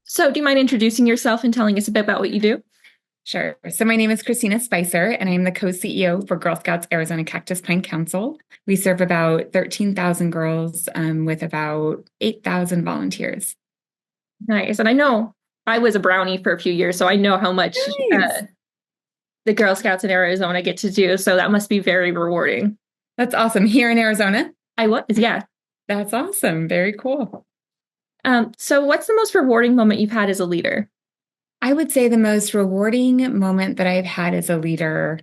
So, do you mind introducing yourself and telling us a bit about what you do? Sure. So my name is Christina Spicer, and I'm the co-CEO for Girl Scouts Arizona Cactus-Pine Council. We serve about 13,000 girls with about 8,000 volunteers. Nice. And I know I was a brownie for a few years, so I know how much Nice. the Girl Scouts in Arizona get to do. So that must be very rewarding. That's awesome. Here in Arizona? I was, yeah. That's awesome. Very cool. So what's the most rewarding moment you've had as a leader? I would say the most rewarding moment that I've had as a leader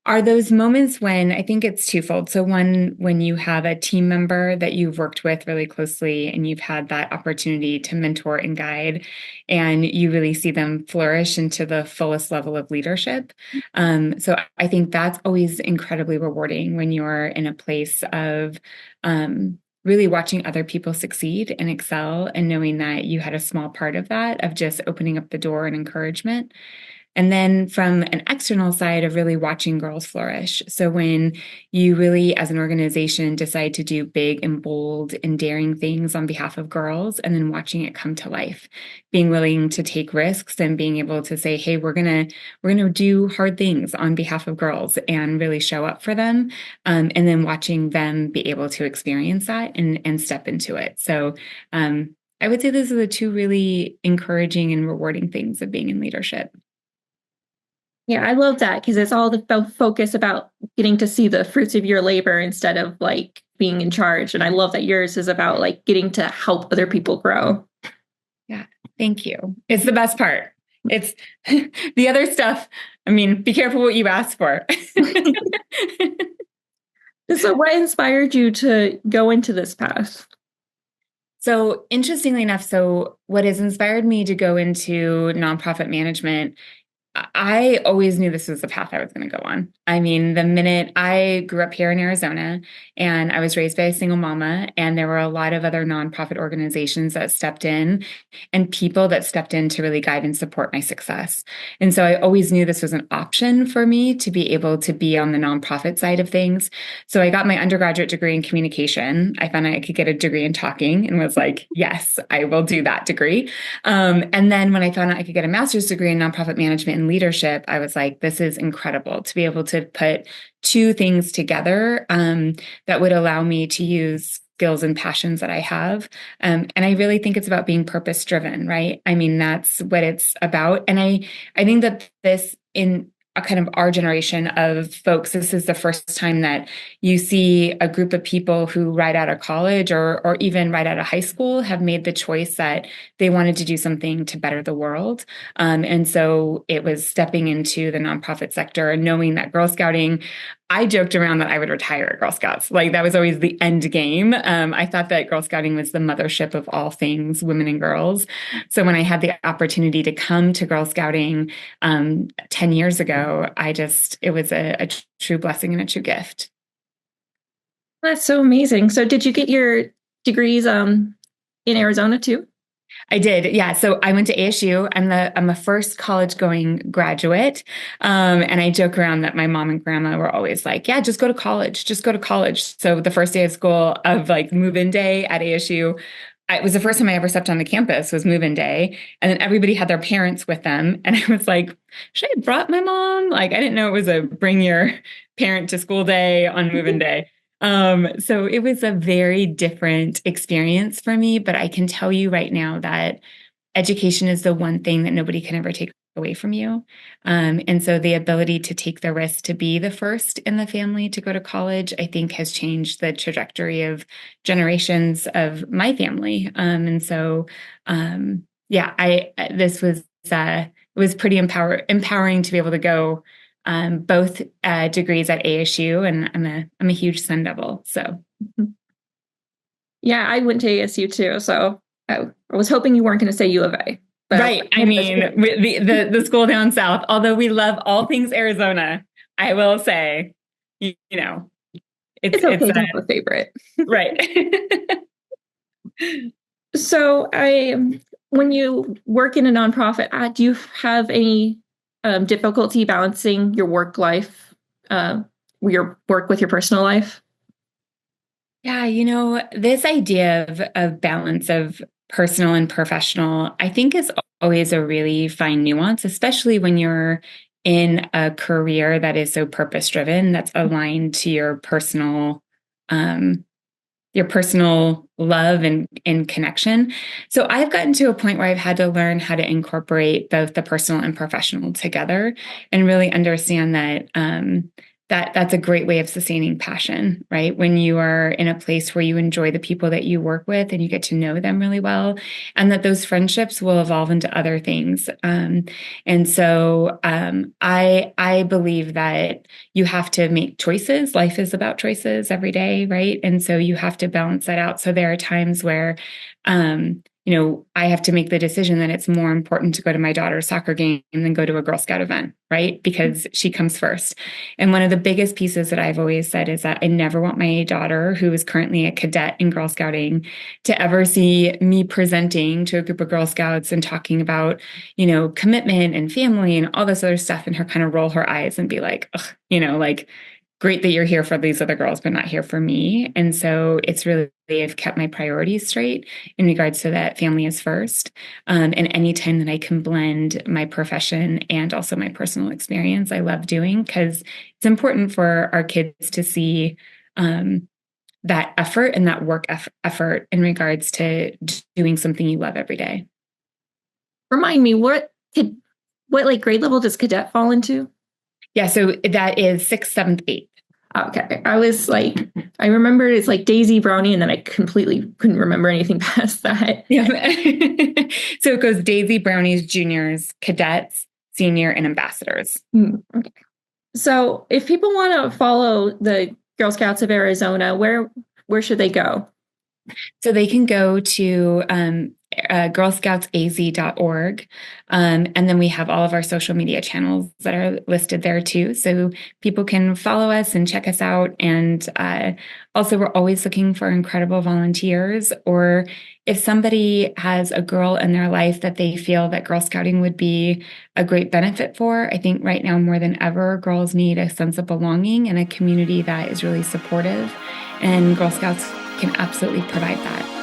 are those moments when I think it's twofold. So one, when you have a team member that you've worked with really closely and you've had that opportunity to mentor and guide, and you really see them flourish into the fullest level of leadership. So I think that's always incredibly rewarding when you're in a place of really watching other people succeed and excel and knowing that you had a small part of that, of just opening up the door and encouragement. And then from an external side of really watching girls flourish. So when you really, as an organization, decide to do big and bold and daring things on behalf of girls, and then watching it come to life, being willing to take risks and being able to say, hey, we're gonna do hard things on behalf of girls and really show up for them. And then watching them be able to experience that and step into it. So I would say those are the two really encouraging and rewarding things of being in leadership. Yeah, I love that because it's all the focus about getting to see the fruits of your labor instead of like being in charge. And I love that yours is about like getting to help other people grow. Yeah, thank you. It's the best part. It's the other stuff. I mean, be careful what you ask for. So, what inspired you to go into this path? So, interestingly enough, so what has inspired me to go into nonprofit management, I always knew this was the path I was going to go on. I mean, the minute I grew up here in Arizona and I was raised by a single mama, and there were a lot of other nonprofit organizations that stepped in and people that stepped in to really guide and support my success. And so I always knew this was an option for me to be able to be on the nonprofit side of things. So I got my undergraduate degree in communication. I found I could get a degree in talking and was like, yes, I will do that degree. And then when I found out I could get a master's degree in nonprofit management and leadership, I was like, this is incredible to be able to put two things together that would allow me to use skills and passions that I have. And I really think it's about being purpose driven, right? I mean, that's what it's about. And I think that this in a kind of our generation of folks, this is the first time that you see a group of people who right out of college or even right out of high school have made the choice that they wanted to do something to better the world. And so it was stepping into the nonprofit sector and knowing that Girl Scouting, I joked around that I would retire at Girl Scouts. Like that was always the end game. I thought that Girl Scouting was the mothership of all things women and girls. So when I had the opportunity to come to Girl Scouting 10 years ago, it was a true blessing and a true gift. That's so amazing. So, did you get your degrees in Arizona too? I did. Yeah. So I went to ASU. I'm a first college going graduate. And I joke around that my mom and grandma were always like, yeah, just go to college, just go to college. So the first day of school of like move-in day at ASU, it was the first time I ever stepped on the campus was move-in day. And then everybody had their parents with them. And I was like, should I have brought my mom? Like, I didn't know it was a bring your parent to school day on move-in day. So it was a very different experience for me, but I can tell you right now that education is the one thing that nobody can ever take away from you. And so the ability to take the risk to be the first in the family to go to college, I think has changed the trajectory of generations of my family. And so, yeah, it was pretty empowering to be able to go both degrees at ASU, and I'm a huge Sun Devil. So Yeah, I went to ASU too. So, I was hoping you weren't going to say U of A. But right, I mean the school down south. Although we love all things Arizona, I will say, you know, it's okay to have a favorite. right. So, when you work in a nonprofit, do you have any difficulty balancing your work life, your work with your personal life? Yeah, this idea of balance of personal and professional, I think is always a really fine nuance, especially when you're in a career that is so purpose driven, that's aligned to your personal love and connection. So I've gotten to a point where I've had to learn how to incorporate both the personal and professional together and really understand that that's a great way of sustaining passion, right? When you are in a place where you enjoy the people that you work with and you get to know them really well, and that those friendships will evolve into other things. I believe that you have to make choices. Life is about choices every day, right? And so you have to balance that out. So there are times where, I have to make the decision that it's more important to go to my daughter's soccer game than go to a Girl Scout event, right? Because she comes first. And one of the biggest pieces that I've always said is that I never want my daughter, who is currently a cadet in Girl Scouting, to ever see me presenting to a group of Girl Scouts and talking about, commitment and family and all this other stuff, and her kind of roll her eyes and be like, ugh, great that you're here for these other girls, but not here for me. And so it's really, I've kept my priorities straight in regards to that family is first. And anytime that I can blend my profession and also my personal experience, I love doing, because it's important for our kids to see that effort and that work effort in regards to doing something you love every day. Remind me, what like grade level does cadet fall into? Yeah, so that is 6th, 7th, 8th. Okay. I was like, I remember it's like Daisy, Brownie, and then I completely couldn't remember anything past that. Yeah. So it goes Daisy, Brownies, Juniors, Cadets, Senior, and Ambassadors. Okay. So if people want to follow the Girl Scouts of Arizona, where should they go? So they can go to girlscoutsaz.org. And then we have all of our social media channels that are listed there too. So people can follow us and check us out. And also, we're always looking for incredible volunteers, or if somebody has a girl in their life that they feel that Girl Scouting would be a great benefit for. I think right now more than ever, girls need a sense of belonging and a community that is really supportive. And Girl Scouts can absolutely provide that.